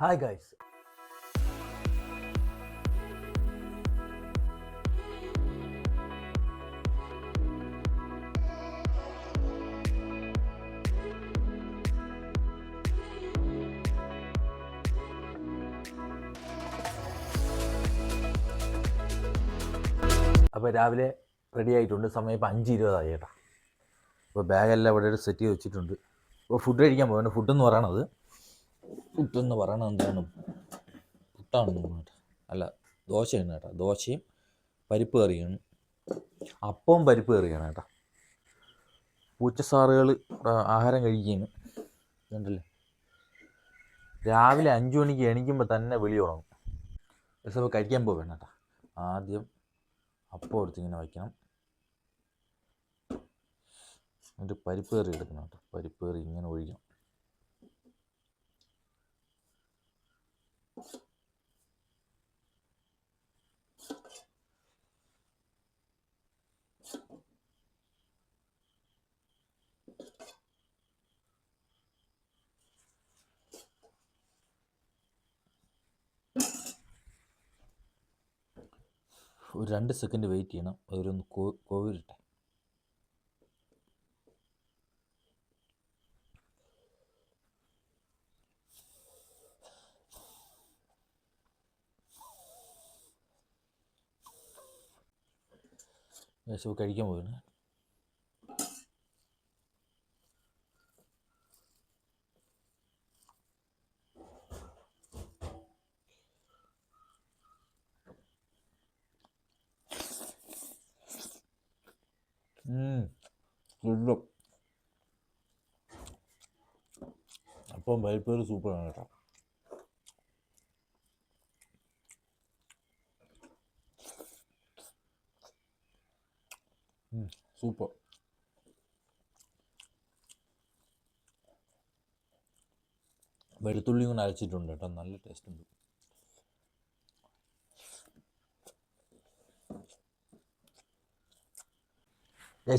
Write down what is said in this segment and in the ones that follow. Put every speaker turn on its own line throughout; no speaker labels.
Hi guys. അപ്പോൾ രാവിലെ ready ആയിട്ടുണ്ട്. സമയം ഇപ്പോൾ 5:20 ചേട്ടാ. അപ്പോൾ ബാഗെല്ലാം ഇവിടെ സെറ്റ് ചെയ്ത് വെച്ചിട്ടുണ്ട്. അപ്പോൾ ഫുഡ് കഴിക്കാൻ പോകുന്നുണ്ട്. ഫുഡെന്ന് പറയണത് എന്താണ്, പുട്ടാണ് അല്ല, ദോശയാണ് കേട്ടോ. ദോശയും പരിപ്പ് കറിയാണ്, അപ്പവും പരിപ്പ് കറിയാണ് കേട്ടോ. പൂച്ചസാറുകൾ ആഹാരം കഴിക്കുകയാണ്. കണ്ടല്ലേ, രാവിലെ 5 മണിക്ക് എണീക്കുമ്പോൾ തന്നെ വിളി തുടങ്ങും. ദിവസം കഴിക്കാൻ പോവേണ്ട കേട്ടോ. ആദ്യം അപ്പം എടുത്തിങ്ങനെ വയ്ക്കണം, എന്നിട്ട് പരിപ്പ് കറി എടുക്കണം കേട്ടോ. പരിപ്പ് കറി ഇങ്ങനെ ഒഴിക്കണം. ഒരു 2 സെക്കൻഡ് വെയിറ്റ് ചെയ്യണം. അതിലൊന്ന് കോവിലിട്ടെ. കഴിക്കാൻ പോവുകയാണ്. അപ്പം പരിപ്പ് കറി സൂപ്പറാണ് കേട്ടോ. സൂപ്പർ. വെളുത്തുള്ളി കൊണ്ട് അരച്ചിട്ടുണ്ട് കേട്ടോ. നല്ല ടേസ്റ്റ് ഉണ്ട്.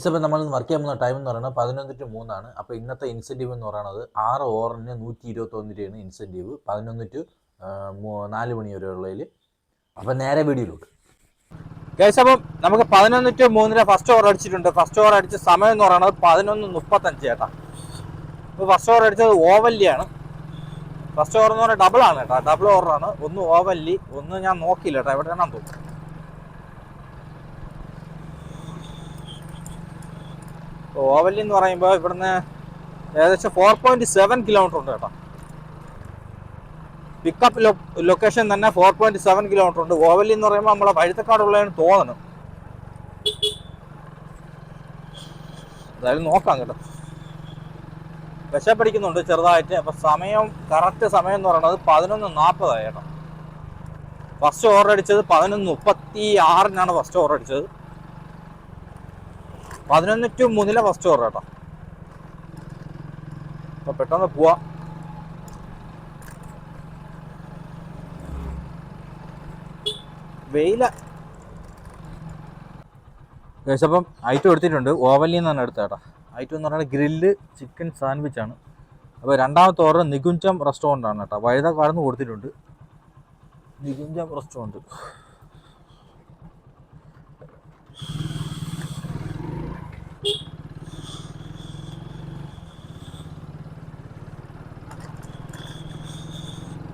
അപ്പോൾ നമ്മൾ വർക്ക് ചെയ്യാൻ പോകുന്ന ടൈം എന്ന് പറയുന്നത് 11 to 3 അപ്പോൾ ഇന്നത്തെ ഇൻസെൻറ്റീവ് എന്ന് പറയുന്നത് 6 ഓവറിന് 121 രൂപയാണ് ഇൻസെൻറ്റീവ്. 11 to 4 മണി വരെ ഉള്ളതിൽ. അപ്പം നേരെ വീഡിയോയിലോട്ട് ഗൈസ്. അപ്പം നമുക്ക് 11 to 3 ഫസ്റ്റ് ഓവർ അടിച്ചിട്ടുണ്ട്. ഫസ്റ്റ് ഓവർ അടിച്ച സമയം എന്ന് പറയുന്നത് 11:35 ചേട്ടാ. അപ്പോൾ ഫസ്റ്റ് ഓവർ അടിച്ചത് ഓവല്ലിയാണ്. ഫസ്റ്റ് ഓവർ എന്ന് പറഞ്ഞാൽ ഡബിളാണ് കേട്ടോ. ഡബിൾ ഓവറാണ്. ഒന്ന് ഓവല്ലി, ഒന്ന് ഞാൻ നോക്കിയില്ല കേട്ടോ, എവിടെയാണെന്ന് തോന്നുന്നു. ഓവല്ലി എന്ന് പറയുമ്പോൾ ഇവിടുന്ന് ഏകദേശം 4.7 കിലോമീറ്റർ ഉണ്ട് കേട്ടോ. പിക്കപ്പ് ലൊക്കേഷൻ തന്നെ 4.7 കിലോമീറ്റർ ഉണ്ട്. ഓവല്ലി എന്ന് പറയുമ്പോൾ നമ്മളെ വഴുത്തക്കാടുള്ളതെന്ന് തോന്നണം. എന്തായാലും നോക്കാം കേട്ടോ. വിശപ്പടിക്കുന്നുണ്ട് ചെറുതായിട്ട്. അപ്പം സമയം, കറക്റ്റ് സമയം എന്ന് പറയുന്നത് 11:40 കേട്ടോ. ഫസ്റ്റ് ഓവർ അടിച്ചത് 11:36 ഫസ്റ്റ് ഓവർ അടിച്ചത്. 11 to 3 ഫസ്റ്റ് ഓവർ കേട്ടോ. അപ്പോൾ പെട്ടെന്ന് പോവാം. വെയില അപ്പം ഐറ്റം എടുത്തിട്ടുണ്ട്. ഓവലിൽ നിന്നാണ് എടുത്തത് കേട്ടോ. ഐറ്റം എന്ന് പറയുന്നത് ഗ്രില്ല് ചിക്കൻ സാൻഡ്വിച്ചാണ്. അപ്പോൾ രണ്ടാമത്തെ ഓർഡർ നികുഞ്ചം റെസ്റ്റോറൻ്റ് ആണ് കേട്ടോ. വഴുത കടന്ന് കൊടുത്തിട്ടുണ്ട്. നികുഞ്ചം റെസ്റ്റോറൻറ്റ്.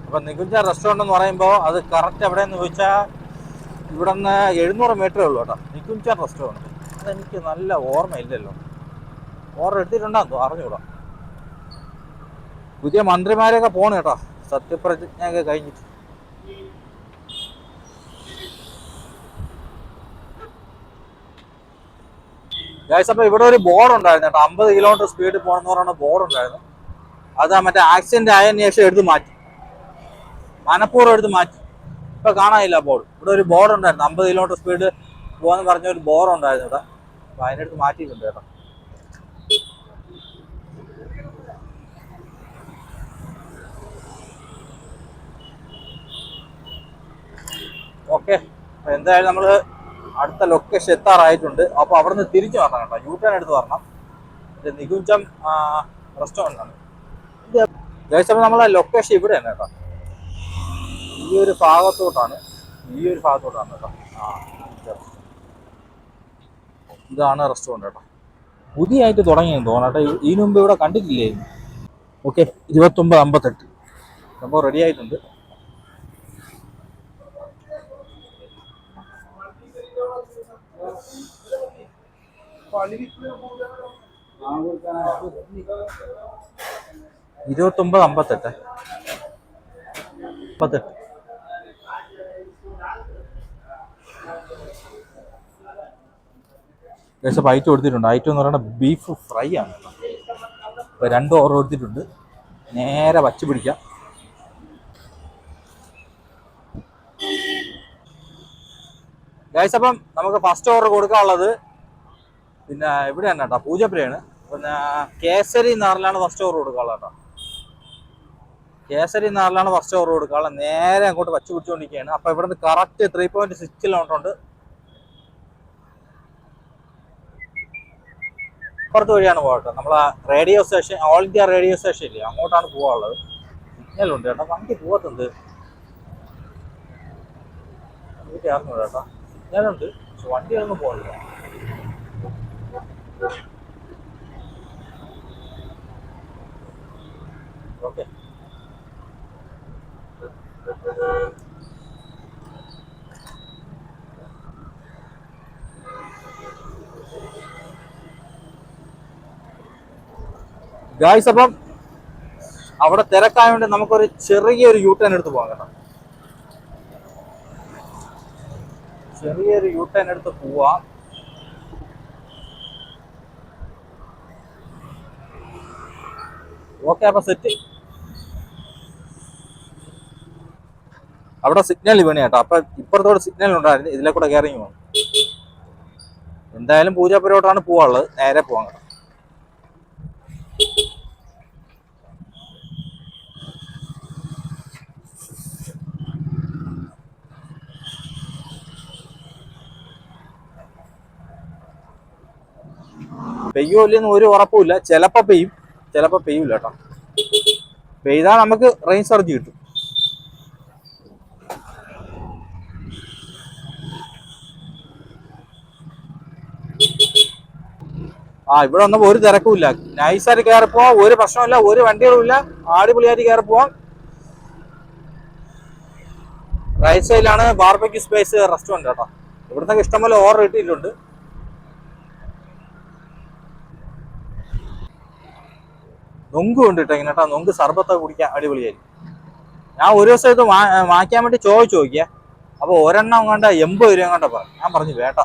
അപ്പം നികുഞ്ച റെസ്റ്റോറൻ്റ് എന്ന് പറയുമ്പോൾ അത് കറക്റ്റ് എവിടെയെന്ന് ചോദിച്ചാൽ ഇവിടെ നിന്ന് 700 മീറ്ററേ ഉള്ളൂ കേട്ടോ. നികുഞ്ച റെസ്റ്റോറൻറ്റ്. അതെനിക്ക് നല്ല ഓർമ്മയില്ലല്ലോ. ഓർഡർ എടുത്തിട്ടുണ്ടാകും, അറിഞ്ഞൂടാ. പുതിയ മന്ത്രിമാരൊക്കെ പോണു കേട്ടോ, സത്യപ്രതിജ്ഞയൊക്കെ കഴിഞ്ഞിട്ട്. ഗൈസ്, അപ്പോൾ ഇവിടെ ഒരു ബോർഡ് ഉണ്ടായിരുന്നു കേട്ടോ. 50 കിലോമീറ്റർ സ്പീഡിൽ പോകണമെന്ന് പറയുന്ന ബോർഡ് ഉണ്ടായിരുന്നു. അത് മറ്റേ ആക്സിഡന്റ് ആയതിനു ശേഷം എടുത്ത് മാറ്റി, മനഃപൂർവ്വം എടുത്ത് മാറ്റി. ഇപ്പൊ കാണാനില്ല ബോർഡ്. ഇവിടെ ഒരു ബോർഡ് ഉണ്ടായിരുന്നു, 50 കിലോമീറ്റർ സ്പീഡ് പോകാന്ന് പറഞ്ഞ ഒരു ബോർഡ് ഉണ്ടായിരുന്നു ഇവിടെ. അപ്പൊ അതിനടുത്ത് മാറ്റിയിട്ടുണ്ട് കേട്ടോ. ഓക്കെ, അപ്പൊ എന്തായാലും നമ്മള് അടുത്ത ലൊക്കേഷൻ എത്താറായിട്ടുണ്ട്. അപ്പൊ അവിടെ നിന്ന് തിരിച്ചു വരണം കേട്ടോ. യൂട്ടേൺ എടുത്ത് വരണം. നികുഞ്ചം റെസ്റ്റോറൻ്റ് ആണ്. അപ്പോൾ നമ്മളെ ലൊക്കേഷൻ ഇവിടെയാണ് കേട്ടോ.
ഈ ഒരു ഭാഗത്തോട്ടാണ് കേട്ടോ. ആ, ഇതാണ് റെസ്റ്റോറൻറ്റ് കേട്ടോ. പുതിയായിട്ട് തുടങ്ങിയെന്ന് തോന്നണം കേട്ടോ. ഇതിനു മുമ്പ് ഇവിടെ കണ്ടിട്ടില്ലായിരുന്നു. ഓക്കെ, 2958 സംഭവം റെഡി ആയിട്ടുണ്ട്. ഇരുപത്തൊമ്പത് അമ്പത്തെട്ട് അപ്പോൾ ഐറ്റം എടുത്തിട്ടുണ്ട്. ഐറ്റം എന്ന് പറയുന്നത് ബീഫ് ഫ്രൈ ആണ്. അപ്പോൾ 2 ഓർഡർ എടുത്തിട്ടുണ്ട്. നേരെ വച്ച് പിടിക്കാം. ഗൈസ്, അപ്പം നമുക്ക് ഫസ്റ്റ് ഓർഡർ കൊടുക്കാനുള്ളത് പിന്നെ ഇവിടെ തന്നെ കേട്ടോ, പൂജപ്പുരയാണ്. പിന്നെ കേസരി നാറിലാണ് ഫസ്റ്റ് ഓർഡർ കൊടുക്കാനുള്ളത് കേട്ടോ. കേസരി നാറിലാണ് ഫസ്റ്റ് ഓർഡർ കൊടുക്കാനുള്ളത്. നേരെ അങ്ങോട്ട് വച്ച് പിടിച്ചുകൊണ്ടിരിക്കുകയാണ്. അപ്പോൾ ഇവിടുന്ന് കറക്റ്റ് 3.6 കിലോമീറ്റർ ഉണ്ട്. അപ്പുറത്ത് വഴിയാണ് പോകട്ടെ. നമ്മളെ radio station, all India radio station ഇല്ലേ, അങ്ങോട്ടാണ് പോകാനുള്ളത്. സിഗ്നലുണ്ട് കേട്ടോ, വണ്ടി പോകത്തുണ്ട്. അറിഞ്ഞൂടാ കേട്ടോ, സിഗ്നലുണ്ട്, പക്ഷെ വണ്ടികളൊന്നും പോകില്ല. ഓക്കെ, ഗായ്സ്, അപ്പം അവിടെ തിരക്കായതുകൊണ്ട് നമുക്കൊരു ചെറിയൊരു യൂട്ടേൺ എടുത്ത് പോകാം കേട്ടോ. ചെറിയൊരു യൂട്ടേൺ എടുത്ത് പോവാം. ഓക്കെ, അപ്പൊ സെറ്റ്. അവിടെ സിഗ്നൽ വീണ കേട്ടോ. അപ്പൊ ഇപ്പുറത്തോടെ സിഗ്നൽ ഉണ്ടായിരുന്നു, ഇതിലെ കൂടെ കയറി പോകണം. എന്തായാലും പൂജാപുരോട്ടാണ് പോവാനുള്ളത്. നേരെ പോകാം കേട്ടോ. പെയ്യോ ഇല്ലെന്ന് ഒരു ഉറപ്പുമില്ല. ചിലപ്പോൾ പെയ്യും, ചിലപ്പോൾ പെയ്യൂല കേട്ടോ. പെയ്താൽ നമുക്ക് റെയിൻ സർജ് കിട്ടും. ഇവിടെ വന്നപ്പോൾ ഒരു തിരക്കുമില്ല. നൈസായിട്ട് കയറി പോവാം, ഒരു പ്രശ്നമില്ല, ഒരു വണ്ടികളും ഇല്ല. അടിപൊളിയായിട്ട് കയറി പോവാം. റൈറ്റ് സൈഡിലാണ് ബാർബക്യൂ സ്പേസ് റെസ്റ്റോറൻറ്റ് കേട്ടോ. ഇവിടുന്ന് ഇഷ്ടംപോലെ ഓർഡർ കിട്ടിയിട്ടുണ്ട്. നൊങ്ക് കൊണ്ടിട്ട് ഇങ്ങനെ കേട്ടോ, നൊങ്ക് സർബത്തൊക്കെ കുടിക്കാൻ അടിപൊളിയായിരിക്കും. ഞാൻ ഒരു ദിവസം ഇത് വാങ്ങിക്കാൻ വേണ്ടി ചോദിച്ചു നോക്കിയേ. അപ്പോൾ ഒരെണ്ണം കണ്ട 80 രൂപ കണ്ട പറഞ്ഞു. ഞാൻ പറഞ്ഞു വേട്ട.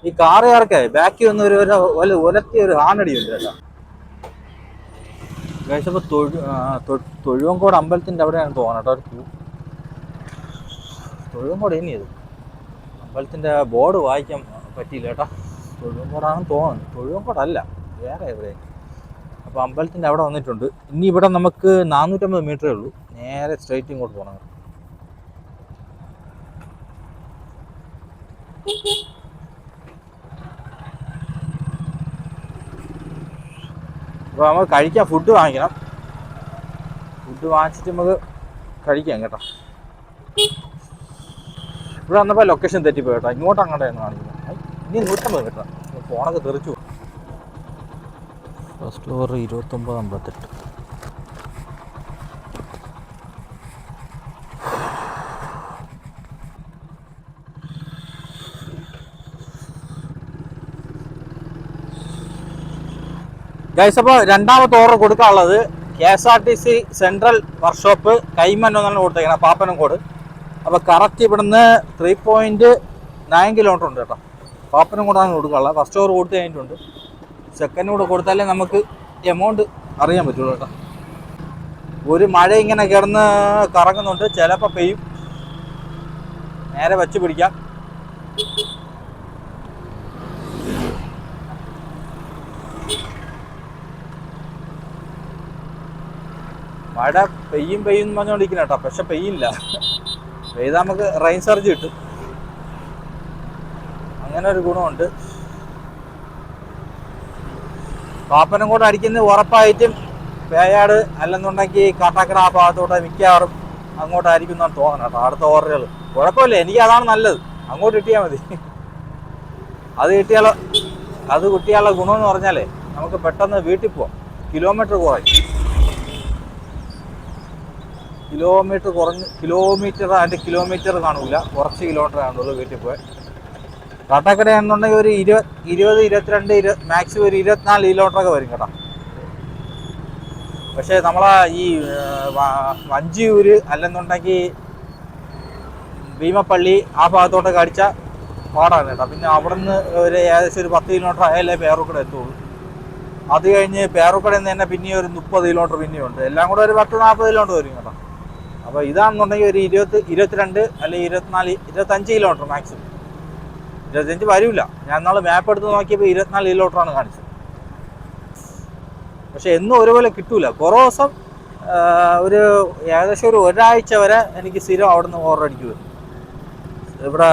ഈ കാറുകാർക്ക് ബാക്കി വന്ന് ഒലത്തിയ ഒരു ആണടി ഉണ്ട് കേട്ടോ. കഴിച്ചപ്പോൾ തൊഴുവങ്കോട് അമ്പലത്തിൻ്റെ അവിടെയാണ് തോന്നണം കേട്ടോ. തൊഴുവങ്കോട് ഇനിയത് അമ്പലത്തിൻ്റെ ബോർഡ് വായിക്കാൻ പറ്റിയില്ല കേട്ടോ. തൊഴുവങ്കോടാണെന്ന് തോന്നുന്നു. തൊഴുവങ്കോടല്ല, വേറെ എവിടെ. അപ്പോൾ അമ്പലത്തിൻ്റെ അവിടെ വന്നിട്ടുണ്ട്. ഇനി ഇവിടെ നമുക്ക് 450 മീറ്ററേ ഉള്ളൂ. നേരെ സ്ട്രൈറ്റ് ഇങ്ങോട്ട് പോകണം. അപ്പോൾ നമുക്ക് കഴിക്കാം, ഫുഡ് വാങ്ങിക്കണം. ഫുഡ് വാങ്ങിച്ചിട്ട് നമുക്ക് കഴിക്കാം കേട്ടോ. ഇവിടെ വന്നപ്പോൾ ലൊക്കേഷൻ തെറ്റിപ്പോയി കേട്ടോ. ഇങ്ങോട്ട് അങ്ങോട്ടായിരുന്നു കാണിക്കുന്നത്. ഇനി 150 മീറ്റർ. ഫോണൊക്കെ തെറിച്ചു. First over 2958. ഗൈസ്, അപ്പോൾ രണ്ടാമത്തെ ഓർഡർ കൊടുക്കാനുള്ളത് KSRTC സെൻട്രൽ വർക്ക്ഷോപ്പ് കൈമൻ എന്നാണ് കൊടുത്തേക്കുന്നത്, പാപ്പനംകോട്. അപ്പോൾ കറക്റ്റ് ഇവിടുന്ന് 3.9 കിലോമീറ്റർ ഉണ്ട് കേട്ടോ. പാപ്പനംകോടാണ് കൊടുക്കാനുള്ളത്. ഫസ്റ്റ് ഓവർ കൊടുത്ത് കഴിഞ്ഞിട്ടുണ്ട്. സെക്കൻഡ് കൂടെ കൊടുത്താലേ നമുക്ക് എമൗണ്ട് അറിയാൻ പറ്റുള്ളൂ കേട്ടോ. ഒരു മഴ ഇങ്ങനെ കിടന്ന് കറങ്ങുന്നുണ്ട്, ചിലപ്പോൾ പെയ്യും. നേരെ വച്ച് പിടിക്കാം. മഴ പെയ്യും പെയ്യും പറഞ്ഞുകൊണ്ടിരിക്കുന്ന കേട്ടോ, പക്ഷെ പെയ്യില്ല. പെയ്താൽ നമുക്ക് റെയിൻ സർജ് കിട്ടും, അങ്ങനെ ഒരു ഗുണമുണ്ട്. പാപ്പനം കൂടെ അടിക്കുന്നത് ഉറപ്പായിട്ടും പേയാട് അല്ലെന്നുണ്ടെങ്കിൽ കാട്ടാക്കട ആ ഭാഗത്തോട്ട് മിക്കവാറും അങ്ങോട്ടായിരിക്കും എന്നാണ് തോന്നണം കേട്ടോ അടുത്ത ഓർഡറുകൾ. കുഴപ്പമില്ല, എനിക്ക് അതാണ് നല്ലത്, അങ്ങോട്ട് കിട്ടിയാൽ മതി. അത് കിട്ടിയാലുള്ള ഗുണമെന്ന് പറഞ്ഞാലേ നമുക്ക് പെട്ടെന്ന് വീട്ടിൽ പോവാം. കിലോമീറ്റർ കുറയും, അതിൻ്റെ കിലോമീറ്റർ കാണൂല, കുറച്ച് കിലോമീറ്റർ കാണുള്ളൂ വീട്ടിൽ പോയി. കാട്ടാക്കടയാണെന്നുണ്ടെങ്കിൽ ഒരു 20, 22, മാക്സിമം ഒരു 24 കിലോമീറ്ററൊക്കെ വരും കേട്ടോ. പക്ഷേ നമ്മളെ ഈ വഞ്ചിയൂര് അല്ലെന്നുണ്ടെങ്കിൽ ഭീമപ്പള്ളി ആ ഭാഗത്തോട്ടൊക്കെ അടിച്ചാൽ പാടാണ് കേട്ടോ. പിന്നെ അവിടെ നിന്ന് ഒരു ഏകദേശം ഒരു 10 കിലോമീറ്റർ ആയാലേ പേരൂർക്കട എത്തുള്ളൂ. അത് കഴിഞ്ഞ് പേരൂർക്കടയിൽ നിന്ന് തന്നെ പിന്നെ ഒരു 30 കിലോമീറ്റർ പിന്നെയുണ്ട്. എല്ലാം കൂടെ ഒരു 10-40 കിലോമീറ്റർ വരും കേട്ടോ. അപ്പോൾ ഇതാണെന്നുണ്ടെങ്കിൽ ഒരു 20, 22 അല്ലെങ്കിൽ 24, 25 കിലോമീറ്റർ മാക്സിമം. 25 വരില്ല. ഞാൻ നാളെ മാപ്പ് എടുത്ത് നോക്കിയപ്പോൾ 24 കിലോമീറ്ററാണ് കാണിച്ചത്. പക്ഷെ എന്നും ഒരുപോലെ കിട്ടൂല. കുറേ ദിവസം ഒരു ഏകദേശം ഒരാഴ്ച വരെ എനിക്ക് സ്ഥിരം അവിടെ നിന്ന് ഓർഡർ അടിക്കും. ഇവിടെ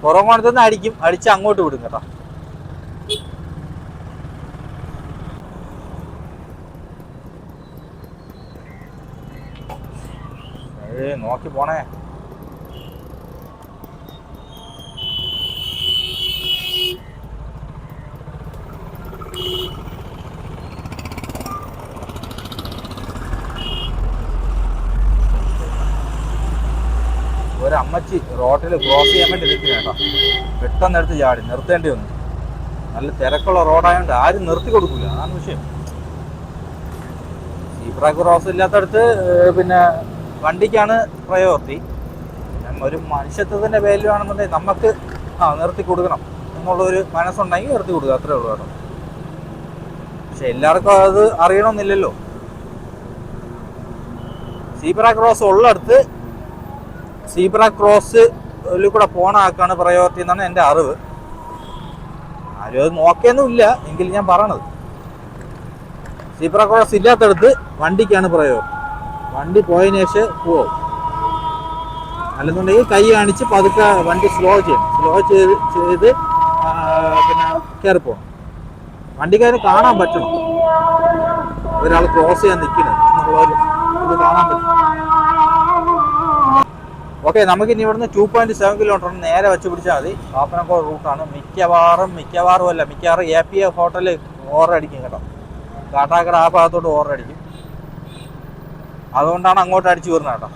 കുറവോണത്ത് നിന്ന് അടിച്ച് അങ്ങോട്ട് വിടും കേട്ടോ. നോക്കി പോണേ. ഒരമ്മച്ചി റോഡിൽ ക്രോസ് ചെയ്യാൻ വേണ്ടി ഇരിക്കുന്ന കേട്ടോ. പെട്ടെന്ന് എടുത്ത് ചാടി നിർത്തേണ്ടി വന്നു. നല്ല തിരക്കുള്ള റോഡായതുകൊണ്ട് ആരും നിർത്തി കൊടുക്കില്ല, അതാണ് വിഷയം. സീബ്ര ക്രോസ് ഇല്ലാത്തടത്ത് പിന്നെ വണ്ടിക്കാണ് പ്രയോറിറ്റി. ഒരു മനുഷ്യത്വത്തിൻ്റെ പേരിലാണെന്നുണ്ടെങ്കിൽ നമുക്ക് നിർത്തി കൊടുക്കണം എന്നുള്ളൊരു മനസ്സുണ്ടെങ്കിൽ നിർത്തി കൊടുക്കുക, അത്രേ ഉള്ളൂ കേട്ടോ. പക്ഷെ എല്ലാവർക്കും അത് അറിയണമെന്നില്ലല്ലോ. സീബ്ര ക്രോസ് ഉള്ളിടത്ത് സീബ്ര ക്രോസിൽ കൂടെ പോണ ആൾക്കാണ് പ്രയോറിറ്റി എന്നാണ് എൻ്റെ അറിവ്. ആരും അത് നോക്കിയൊന്നുമില്ല, എങ്കിലും ഞാൻ പറയണത്. സീബ്ര ക്രോസ് ഇല്ലാത്തടത്ത് വണ്ടിക്കാണ് പ്രയോറിറ്റി. വണ്ടി പോയതിനു ശേഷം പോവും. അല്ലെന്നുണ്ടെങ്കിൽ കൈ കാണിച്ച് പതുക്കെ വണ്ടി സ്ലോ ചെയ്യണം. സ്ലോ ചെയ്ത് പിന്നെ കയറി പോകണം. വണ്ടിക്കാരന് കാണാൻ പറ്റണം ഒരാൾ ക്രോസ് ചെയ്യാൻ നിൽക്കുന്നത് എന്നുള്ളൊരു ഇത് കാണാൻ പറ്റും. ഓക്കെ, നമുക്കിനി ഇവിടുന്ന് 2.7 കിലോമീറ്റർ നേരെ വെച്ച് പിടിച്ചാൽ മതി. പാപ്പനംകോട് റൂട്ടാണ്. മിക്കവാറും APA ഹോട്ടലിൽ ഓർഡർ അടിക്കും കേട്ടോ. കാട്ടാക്കട ആ ഭാഗത്തോട്ട് ഓർഡർ അടിക്കും. അതുകൊണ്ടാണ് അങ്ങോട്ട് അടിച്ചു വരുന്നത് കേട്ടോ.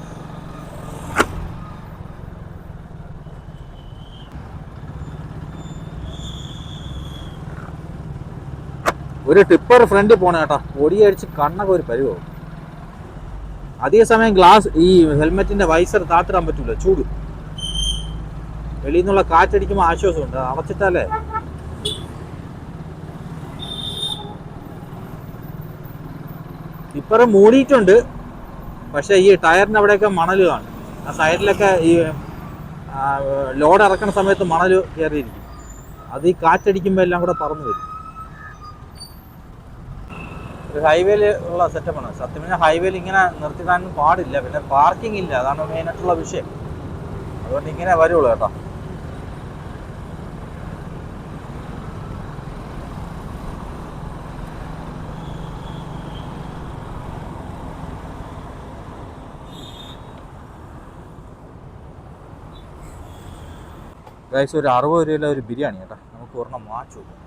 ഒരു ടിപ്പർ ഫ്രണ്ടിൽ പോണ കേട്ടോ. പൊടിയടിച്ച് കണ്ണൊക്കെ ഒരു പരിവാവും. അധിക സമയം ഈ ഹെൽമെറ്റിന്റെ വൈസർ താത്തിടാൻ പറ്റൂല, ചൂട്. വെളിയിൽ നിന്നുള്ള കാറ്റടിക്കുമ്പോൾ ആശ്വാസമുണ്ട്, അടച്ചിട്ടല്ലേ. ടിപ്പർ മൂടിയിട്ടുണ്ട്, പക്ഷെ ഈ ടയറിന്റെ അവിടെയൊക്കെ മണൽ കാണും. ആ സൈഡിലൊക്കെ ഈ ലോഡ് ഇറക്കുന്ന സമയത്ത് മണൽ കയറിയിരിക്കും. അത് ഈ കാറ്റടിക്കുമ്പോൾ എല്ലാം കൂടെ പറന്നു വരും. ഒരു ഹൈവേയിൽ ഉള്ള സെറ്റപ്പാണ്. സത്യം പറഞ്ഞാൽ ഹൈവേയിൽ ഇങ്ങനെ നിർത്തിക്കാനൊന്നും പാടില്ല. പിന്നെ പാർക്കിംഗ് ഇല്ല, അതാണ് മെയിനായിട്ടുള്ള വിഷയം. അതുകൊണ്ട് ഇങ്ങനെ വരുള്ളൂ കേട്ടോ. ഗൈസ്, ഒരു 60 രൂപയിലെ ഒരു ബിരിയാണി കേട്ടോ. നമുക്ക് ഒരെണ്ണം വാങ്ങിച്ചു നോക്കാം.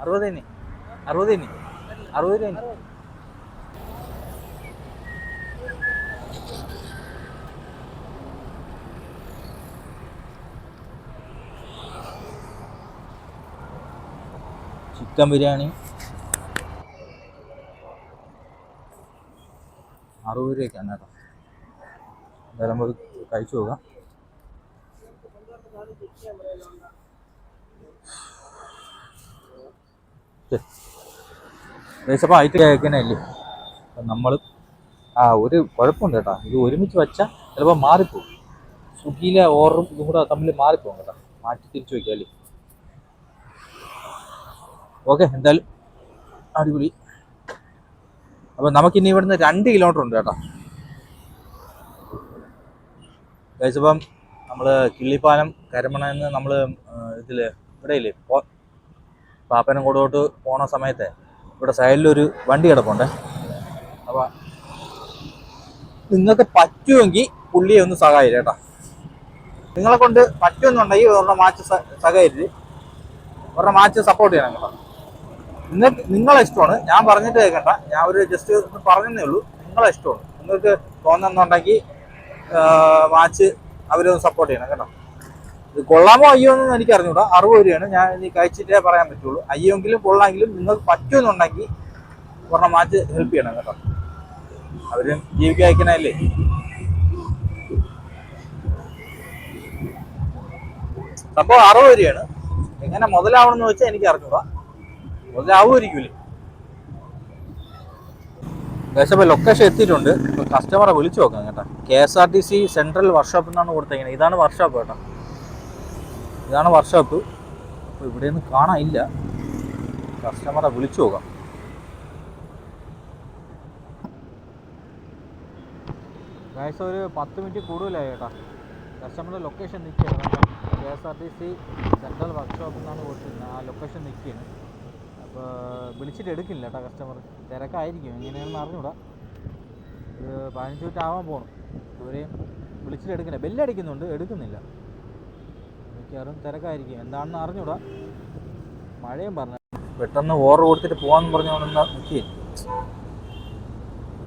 60 രൂപ. ചിക്കൻ ബിരിയാണി 60 രൂപയ്ക്കാണ് കേട്ടോ. എന്തായാലും നമുക്ക് കഴിച്ചു നോക്കാം. അപ്പോൾ ആയിട്ട് കേൾക്കണല്ലേ നമ്മൾ ഒരു കുഴപ്പമുണ്ട് കേട്ടോ. ഇത് ഒരുമിച്ച് വെച്ചാൽ ചിലപ്പോൾ മാറിപ്പോകും. സ്വിഗ്ഗിയിലെ ഓർഡറും ഇതും കൂടെ തമ്മിൽ മാറിപ്പോകും കേട്ടോ. മാറ്റി തിരിച്ചു വയ്ക്കാമല്ലേ. ഓക്കെ, എന്തായാലും അടിപൊളി. അപ്പോൾ നമുക്കിനി ഇവിടുന്ന് 2 കിലോമീറ്റർ ഉണ്ട് കേട്ടോ. ഗൈസ് ഇപ്പം നമ്മൾ കിള്ളിപ്പാലം കരമണന്ന് നമ്മൾ ഇതിൽ ഇവിടെ ഇല്ലേ പാപ്പനംകോടോട്ട് പോണ സമയത്ത് ഇവിടെ സൈഡിലൊരു വണ്ടി കിടപ്പുണ്ട്. അപ്പോൾ നിങ്ങൾക്ക് പറ്റുമെങ്കിൽ പുള്ളിയെ ഒന്ന് സഹായില്ല കേട്ടോ. നിങ്ങളെ കൊണ്ട് പറ്റുമെന്നുണ്ടെങ്കിൽ ഒരെണ്ണം മാച്ച് സഹകരിച്ച് ഒരെണ്ണം മാച്ച് സപ്പോർട്ട് ചെയ്യണം കേട്ടോ. നിങ്ങളെ ഇഷ്ടമാണ്, ഞാൻ പറഞ്ഞിട്ട് കേൾക്കണ്ട, ഞാൻ ഒരു ജസ്റ്റ് ഒന്ന് പറഞ്ഞതേ ഉള്ളൂ. നിങ്ങളെ ഇഷ്ടമാണ്, നിങ്ങൾക്ക് തോന്നുന്നുണ്ടെങ്കിൽ മാച്ച് അവരൊന്ന് സപ്പോർട്ട് ചെയ്യണം കേട്ടോ. ഇത് കൊള്ളാമോ അയ്യോ എന്നൊന്നും എനിക്ക് അറിഞ്ഞൂടാ. 60 രൂപയാണ്, ഞാൻ ഇനി കഴിച്ചിട്ടേ പറയാൻ പറ്റുള്ളൂ. അയ്യോങ്കിലും കൊള്ളാമെങ്കിലും നിങ്ങൾക്ക് പറ്റുമെന്നുണ്ടെങ്കിൽ ഒരെണ്ണം മാച്ച് ഹെൽപ്പ് ചെയ്യണം കേട്ടോ. അവരും ജീവിക്കാൻ അയക്കണല്ലേ. സംഭവം 60 രൂപയാണ്. എങ്ങനെ മുതലാവണമെന്ന് വെച്ചാൽ എനിക്ക് അറിഞ്ഞൂടാ. മുതലാവുമായിരിക്കൂലേ. അപ്പോൾ ലൊക്കേഷൻ എത്തിയിട്ടുണ്ട്. ഇപ്പോൾ കസ്റ്റമറെ വിളിച്ചു നോക്കാം കേട്ടോ. KSRTC സെൻട്രൽ വർക്ക്ഷോപ്പ് എന്നാണ് കൊടുത്തേക്കുന്നത്. ഇതാണ് വർക്ക്ഷോപ്പ് കേട്ടോ, ഇതാണ് വർക്ക്ഷോപ്പ്. അപ്പോൾ ഇവിടെയൊന്നും കാണാനില്ല. കസ്റ്റമറെ വിളിച്ചു നോക്കാം. ഗൈസ് ഒരു 10 മിനിറ്റ് കൂടുതലായി കേട്ടോ. കസ്റ്റമറുടെ ലൊക്കേഷൻ നിൽക്കുകയാണ്. KSRTC സെൻട്രൽ വർക്ക്ഷോപ്പ് എന്നാണ് കൊടുത്തിരുന്നത്. ആ ലൊക്കേഷൻ നിൽക്കുകയാണ്. അപ്പോൾ വിളിച്ചിട്ട് എടുക്കില്ല കേട്ടോ കസ്റ്റമർ. തിരക്കായിരിക്കും, എങ്ങനെയാണെന്ന് അറിഞ്ഞൂടാ. ഒരു 15 മിനിറ്റ് ആവാൻ പോകണം. ഇതുവരെയും വിളിച്ചിട്ട് എടുക്കില്ല. ബെല്ലടിക്കുന്നുണ്ട്, എടുക്കുന്നില്ല. മിക്കവാറും തിരക്കായിരിക്കും, എന്താണെന്ന് അറിഞ്ഞൂടാ. മഴയും പറഞ്ഞു പെട്ടെന്ന് ഓർഡർ കൊടുത്തിട്ട് പോകാമെന്ന് പറഞ്ഞുകൊണ്ടെന്നാ നിൽക്കുകയും.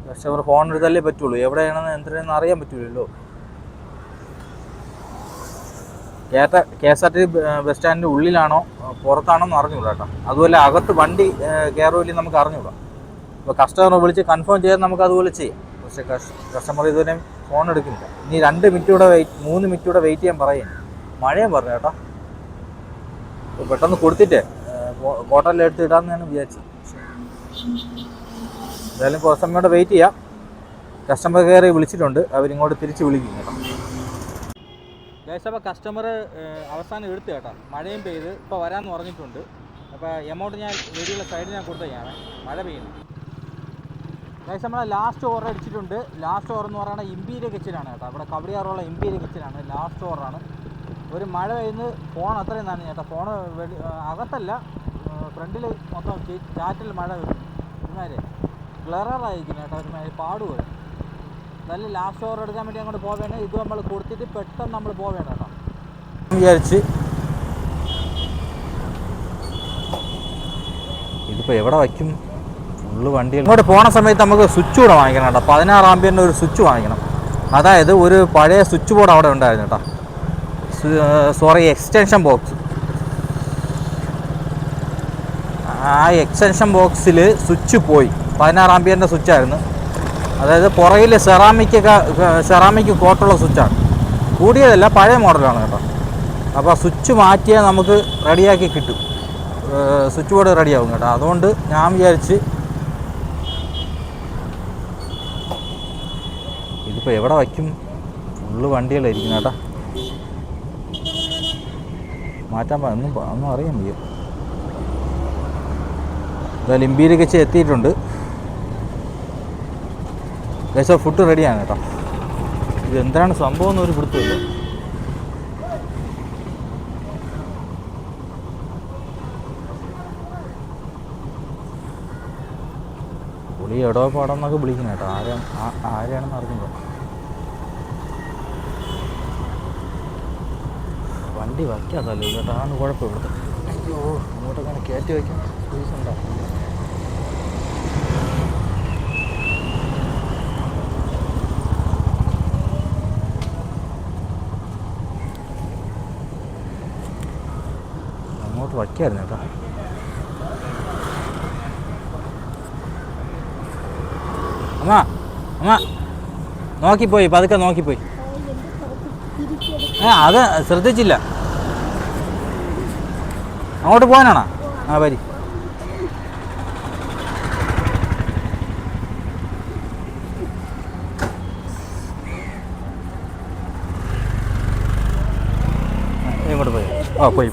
കസ്റ്റമർ ഫോൺ എടുത്താലേ പറ്റുള്ളൂ. എവിടെയാണെന്ന് എന്തിനാണെന്ന് അറിയാൻ പറ്റൂലല്ലോ. KSRTC ബസ് സ്റ്റാൻഡിൻ്റെ ഉള്ളിലാണോ പുറത്താണോ എന്ന് അറിഞ്ഞൂടാ കേട്ടോ. അതുപോലെ അകത്ത് വണ്ടി കയറുമില്ല നമുക്ക് അറിഞ്ഞൂടാ. അപ്പോൾ കസ്റ്റമറെ വിളിച്ച് കൺഫേം ചെയ്താൽ നമുക്ക് അതുപോലെ ചെയ്യാം. പക്ഷേ കസ്റ്റമർ ഇതുവരെ ഫോൺ എടുക്കുന്നില്ല. ഇനി 2 മിനിറ്റ് കൂടെ 3 മിനിറ്റ് കൂടെ വെയിറ്റ് ചെയ്യാൻ പറയുന്നു. മഴയും പറഞ്ഞു കേട്ടോ. അപ്പോൾ പെട്ടെന്ന് കൊടുത്തിട്ട് ഹോട്ടലിൽ എടുത്തിടാമെന്ന് ഞാൻ വിചാരിച്ചു. എന്തായാലും കുറച്ച് സമയം കൂടെ വെയിറ്റ് ചെയ്യാം. കസ്റ്റമർ കെയർ വിളിച്ചിട്ടുണ്ട്, അവരിങ്ങോട്ട് തിരിച്ച് വിളിക്കും കേട്ടോ. ഗൈസ് അപ്പോൾ കസ്റ്റമർ അവസാനം എടുത്തു കേട്ടോ. മഴയും പെയ്ത് ഇപ്പോൾ വരാമെന്ന് പറഞ്ഞിട്ടുണ്ട്. അപ്പോൾ എമൗണ്ട് ഞാൻ വീഡിയോയുടെ സൈഡിൽ ഞാൻ കൊടുത്തേക്കാണ്. മഴ പെയ്യുന്നു. ഗൈസ് നമ്മളെ ലാസ്റ്റ് ഓർഡർ അടിച്ചിട്ടുണ്ട്. ലാസ്റ്റ് ഓർഡർ എന്ന് പറയുന്നത് ഇമ്പീരിയൽ കിച്ചനാണ് കേട്ടോ. അവിടെ കവടിയാറുള്ള ഇമ്പീരിയൽ കിച്ചനാണ്. ലാസ്റ്റ് ഓർഡറാണ്. ഒരു മഴ പെയ്യുന്നത് ഫോൺ അത്രയും നനഞ്ഞു കേട്ടോ. ഫോണ് അകത്തല്ല, ഫ്രണ്ടിൽ മൊത്തം ചാറ്റിൽ മഴ വരും. ഒരുമാതിരി ക്ലിയറായിരിക്കും കേട്ടോ. ഒരുമാതിരി പാടുപോലെ. നല്ല ലാസ്റ്റ് ഓർഡർ എടുക്കാൻ വേണ്ടി അങ്ങോട്ട് പോവേണ്ട. ഇത് നമ്മൾ കൊടുത്തിട്ട് പെട്ടെന്ന് നമ്മൾ പോവേണ്ട കേട്ടോ വിചാരിച്ച്. ഇതിപ്പോൾ എവിടെ വയ്ക്കും? ഫുള്ള് വണ്ടികൾ. ഇങ്ങോട്ട് പോണ സമയത്ത് നമുക്ക് സ്വിച്ച് കൂടെ വാങ്ങിക്കണം കേട്ടോ. 16 ആമ്പിയറിൻ്റെ ഒരു സ്വിച്ച് വാങ്ങിക്കണം. അതായത് ഒരു പഴയ സ്വിച്ച് ബോർഡ് അവിടെ ഉണ്ടായിരുന്നു കേട്ടോ. Sorry, extension box. ആ എക്സ്റ്റൻഷൻ ബോക്സിൽ സ്വിച്ച് പോയി. 16 ആമ്പിയറിൻ്റെ സ്വിച്ചായിരുന്നു. അതായത് പുറകിൽ സെറാമിക് കോട്ടുള്ള സ്വിച്ചാണ്. കൂടിയതല്ല, പഴയ മോഡലാണ് കേട്ടോ. അപ്പോൾ സ്വിച്ച് മാറ്റിയാൽ നമുക്ക് റെഡിയാക്കി കിട്ടും. സ്വിച്ച് ബോർഡ് റെഡിയാവും കേട്ടോ. അതുകൊണ്ട് ഞാൻ വിചാരിച്ച് ഇതിപ്പോൾ എവിടെ വയ്ക്കും? ഫുള്ള് വണ്ടികളായിരിക്കും കേട്ടോ. മാറ്റാൻ ഒന്നും അറിയാൻ വയ്യ. എന്തായാലും ഇമ്പീരിയൽ കിച്ചൻ എത്തിയിട്ടുണ്ട്. ഗൈസ് ഫുഡ് റെഡിയാണ് കേട്ടോ. ഇത് എന്താണ് സംഭവം എന്നൊരു പിടുത്തമില്ല. പുളി എടോ പാടം എന്നൊക്കെ വിളിക്കണം കേട്ടോ. ആരെയാണെന്ന് അറിഞ്ഞില്ല. വണ്ടി വയ്ക്കാത്തല്ലോ കേട്ടോ. ആണ് കുഴപ്പം ഇവിടുത്തെ. അയ്യോ, അങ്ങോട്ടൊക്കെ കയറ്റി വയ്ക്കാൻ സ്പേസ് ഉണ്ടാവും. അങ്ങോട്ട് വയ്ക്കായിരുന്നു കേട്ടോ. അമ്മ നോക്കിപ്പോയി, പതുക്കെ നോക്കിപ്പോയി. അത് ശ്രദ്ധിച്ചില്ല. അങ്ങോട്ട് പോകാനാണോ? ആ വരി. ഇങ്ങോട്ട് പോയി. പോയി.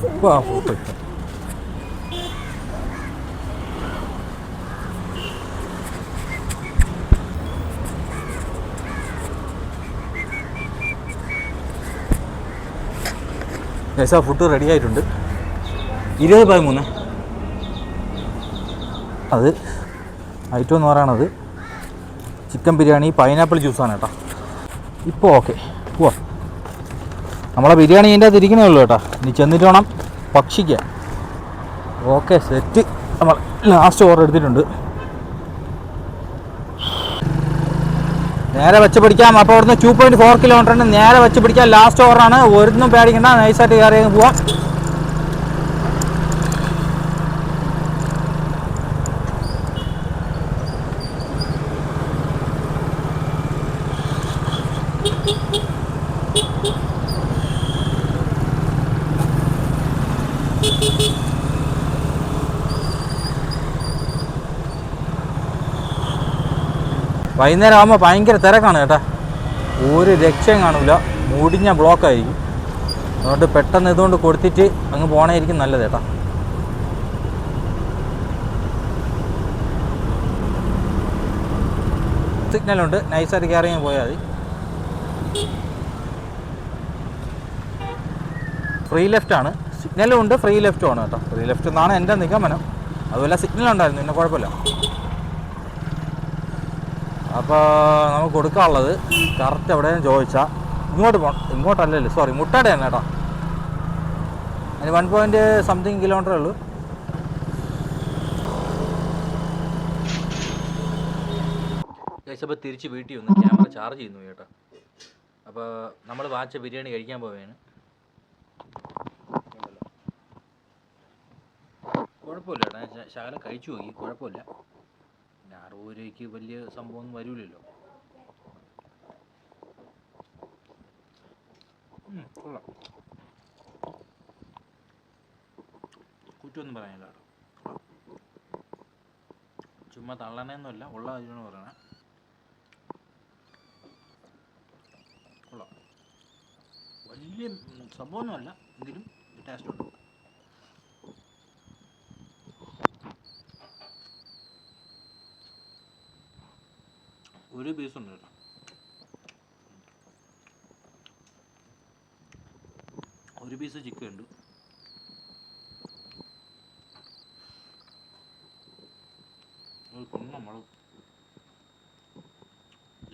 ഗൈസ് ആ ഫുഡ് റെഡി ആയിട്ടുണ്ട്. 20/3 അത് ഐറ്റം എന്ന് പറയണത് ചിക്കൻ ബിരിയാണി പൈനാപ്പിൾ ജ്യൂസാണ് കേട്ടോ. ഇപ്പോൾ ഓക്കെ പോവാ. നമ്മളെ ബിരിയാണി ഇതിൻ്റെ അകത്ത് ഇരിക്കണേ ഉള്ളൂ കേട്ടോ. ഇനി ചെന്നിട്ട് വേണം ഭക്ഷിക്കാൻ. Okay set. നമ്മൾ ലാസ്റ്റ് ഓർഡർ എടുത്തിട്ടുണ്ട്. നേരെ വെച്ച് പിടിക്കാം. അപ്പോൾ അവിടുന്ന് 2.4 കിലോമീറ്ററിന് നേരെ വെച്ച് പിടിക്കാം. ലാസ്റ്റ് ഓവറാണ്. ഒന്നും പേടിക്കണ്ട, നൈസായിട്ട് കയറി പോവാം. വൈകുന്നേരം ആകുമ്പോൾ ഭയങ്കര തിരക്കാണ് കേട്ടോ. ഒരു രക്ഷയും കാണില്ല, മുടിഞ്ഞ ബ്ലോക്കായിരിക്കും. അതുകൊണ്ട് പെട്ടെന്ന് ഇതുകൊണ്ട് കൊടുത്തിട്ട് അങ്ങ് പോകണമായിരിക്കും നല്ലത് കേട്ടോ. സിഗ്നലുണ്ട്, നൈസായിട്ട് കയറി പോയാൽ മതി. ഫ്രീ ലെഫ്റ്റാണ്, സിഗ്നലും ഉണ്ട്, ഫ്രീ ലെഫ്റ്റും ആണ് കേട്ടോ. ഫ്രീ ലെഫ്റ്റ് എന്നാണ് എൻ്റെ നിഗമനം. അതുപോലെ സിഗ്നൽ ഉണ്ടായിരുന്നു, പിന്നെ കുഴപ്പമില്ല. അപ്പോൾ നമുക്ക് കൊടുക്കാനുള്ളത് കറക്റ്റ് എവിടെയും ചോദിച്ചാൽ ഇങ്ങോട്ട് പോകണം. ഇങ്ങോട്ടല്ലല്ലോ, സോറി, മുട്ടാടെയാണ് കേട്ടോ. അതിന് 1.something കിലോമീറ്ററേ ഉള്ളൂ.
അപ്പോൾ തിരിച്ച് വീട്ടിൽ വന്ന് ക്യാമറ ചാർജ് ചെയ്യുന്നു കേട്ടോ. അപ്പോൾ നമ്മൾ വാച്ച ബിരിയാണി കഴിക്കാൻ പോവുകയാണ്. കുഴപ്പമില്ല കേട്ടോ, ശകലം കഴിച്ചു നോക്കി, കുഴപ്പമില്ല. പിന്നെ 60 രൂപയ്ക്ക് വലിയ സംഭവമൊന്നും വരില്ലല്ലോ. കൊള്ളാം, കുറ്റമൊന്നും പറയാനില്ല കേട്ടോ. ചുമ്മാ തള്ളണേന്നല്ല, ഉള്ള കാര്യമാണ് പറയണേ. കൊള്ളാം, വലിയ സംഭവമൊന്നുമല്ല, എങ്കിലും ടേസ്റ്റ് ഉണ്ട്. ഒരു പീസുണ്ട് കേട്ടോ. ഒരു പീസ് ചിക്കൻ ഉണ്ട്. നമ്മൾ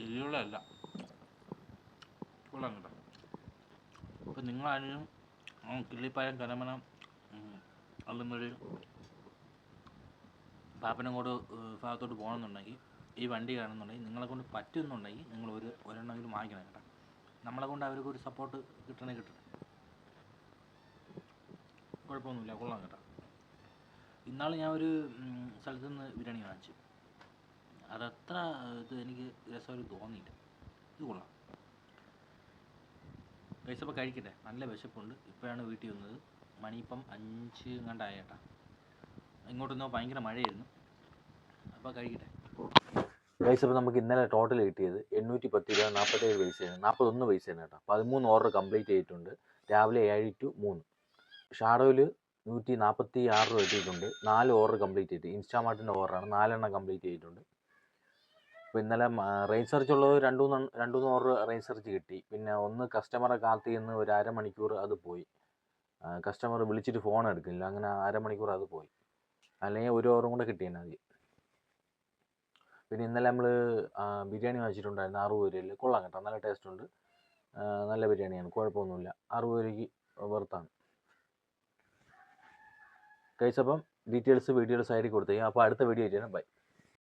എരിവുള്ളതല്ല, കൊള്ളാം കേട്ടോ. ഇപ്പം നിങ്ങളാണെങ്കിലും കിള്ളിപ്പായം കരമന അല്ലുന്നൊരു പാപ്പനംകോട് ഭാഗത്തോട്ട് പോകണമെന്നുണ്ടെങ്കിൽ, ഈ വണ്ടി കാണുന്നുണ്ടെങ്കിൽ, നിങ്ങളെ കൊണ്ട് പറ്റുന്നുണ്ടെങ്കിൽ നിങ്ങൾ ഒരെണ്ണമെങ്കിലും വാങ്ങിക്കണം കേട്ടോ. നമ്മളെ കൊണ്ട് അവർക്ക് ഒരു സപ്പോർട്ട് കിട്ടണേ. കുഴപ്പമൊന്നുമില്ല, കൊള്ളാം കേട്ടോ. ഇന്നാൾ ഞാൻ ഒരു സ്ഥലത്തു നിന്ന് ബിരിയാണി വാങ്ങിച്ചു. അതത്ര എനിക്ക് രസമായിട്ട് തോന്നിയില്ല. ഇത് കൊള്ളാം. കഴിച്ചപ്പോൾ കഴിക്കട്ടെ, നല്ല വിശപ്പുണ്ട്. ഇപ്പോഴാണ് വീട്ടിൽ വന്നത്. മണിയിപ്പം 5 എങ്ങാണ്ടായ കേട്ടോ. ഇങ്ങോട്ടൊന്നോ ഭയങ്കര മഴയായിരുന്നു. അപ്പോൾ കഴിക്കട്ടെ. കഴിച്ചപ്പോൾ നമുക്ക് ഇന്നലെ ടോട്ടൽ കിട്ടിയത് 810 രൂപ 47 പൈസയാണ്, 41 പൈസയാണ് കേട്ടോ. 13 ഓർഡർ കംപ്ലീറ്റ് ചെയ്തിട്ടുണ്ട്. രാവിലെ 7 to 3. ഷാഡോയിൽ 146 രൂപ കിട്ടിയിട്ടുണ്ട്. 4 ഓർഡർ കംപ്ലീറ്റ് ചെയ്തിട്ട്, ഇൻസ്റ്റാമാർട്ടിൻ്റെ ഓർഡറാണ്, 4 എണ്ണം കംപ്ലീറ്റ് ചെയ്തിട്ടുണ്ട്. അപ്പോൾ ഇന്നലെ റേഞ്ച് സെർച്ച് ഉള്ളത് 2-3 ഓർഡർ റേഞ്ച് സെർച്ച് കിട്ടി. പിന്നെ ഒന്ന് കസ്റ്റമറെ കാത്തി നിന്ന് ഒരു അരമണിക്കൂർ അത് പോയി. കസ്റ്റമർ വിളിച്ചിട്ട് ഫോൺ എടുക്കില്ല, അങ്ങനെ അരമണിക്കൂർ അത് പോയി. അല്ലെങ്കിൽ ഒരു ഓർഡറും കൂടെ കിട്ടിയാൽ മതി. പിന്നെ ഇന്നലെ നമ്മൾ ബിരിയാണി വാങ്ങിച്ചിട്ടുണ്ടായിരുന്നു 60 രൂപയിൽ. കൊള്ളാം കേട്ടോ, നല്ല ടേസ്റ്റ് ഉണ്ട്, നല്ല ബിരിയാണിയാണ്, കുഴപ്പമൊന്നുമില്ല. 60 രൂപയ്ക്ക് വെർത്താണ്. കഴിച്ചപ്പം ഡീറ്റെയിൽസ് വീഡിയോയുടെ സൈഡിൽ കൊടുത്തേക്കാം. അപ്പോൾ അടുത്ത വീഡിയോ ആയിട്ട് ബൈ.